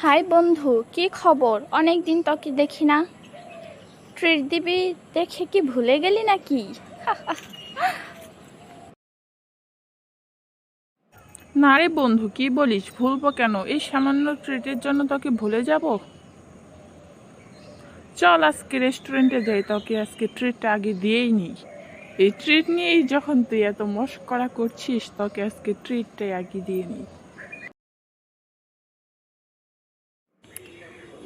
High বন্ধু, কি খবর? অনেক দিন তোকে দেখি না। ট্রিট দিবি দেখে কি ভুলে গেলি নাকি? না রে বন্ধু, কি বলিস? ভুলবো কেন? এই সামান্য ট্রিটের জন্য তোকে ভুলে যাব? চল আজকে রেস্টুরেন্টে যাই, তোকে আজকে ট্রিটটা আগে দিয়েই নিই। এই ট্রিট নিয়েই যখন তুই এত মশকরা করছিস, তোকে আজকে ট্রিটটাই আগে দিয়ে নিই।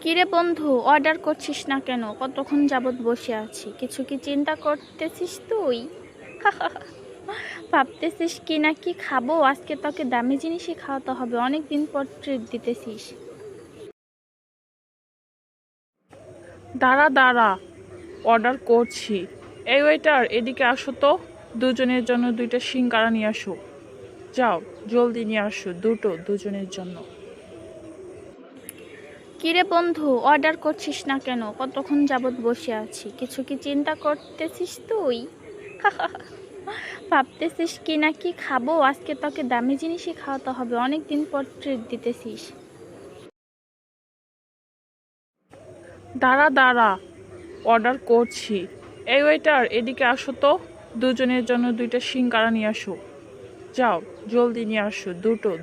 কিরে বন্ধু, অর্ডার করছিস না কেন? কতক্ষণ যাবৎ বসে আছি, কিছু কি চিন্তা করতেছিস তুই? ভাবতেছিস কি না কি খাবো? আজকে তোকে দামি জিনিসই খাওয়াতে হবে, অনেক দিন পর ট্রিট দিতেছিস। দাঁড়া দাঁড়া, অর্ডার করছি। এই ওয়েটার, এদিকে আসো তো। দুজনের জন্য 2টা সিঙ্গারা নিয়ে আসো। যাও, জলদি নিয়ে আসো, দুজনের জন্য। কিরে বন্ধু, অর্ডার করছিস না কেন? কতক্ষণ যাবৎ বসে আছি, কিছু কি চিন্তা করতেছিস তুই? ভাবতেছিস কি না কি খাবো? আজকে তোকে দামি জিনিসই খাওয়াতে হবে, অনেক দিন পর ট্রিট দিতেছিস। দাঁড়া দাঁড়া, অর্ডার করছি। এই ওয়েটার, এদিকে আসো তো। দুজনের জন্য 2টা সিঙ্গারা নিয়ে আসো। যাও, জলদি নিয়ে আসো,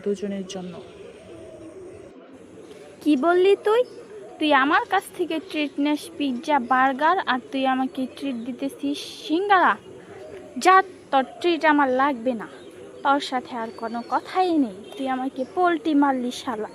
দুজনের জন্য। কি বললি তুই? তুই আমার কাছ থেকে ট্রিট নেস পিৎজা বার্গার, আর তুই আমাকে ট্রিট দিতেছিস সিঙ্গারা? যা, তোর ট্রিট আমার লাগবে না। তোর সাথে আর কোনো কথাই নেই, তুই আমাকে পোল্টি মারলি শালা।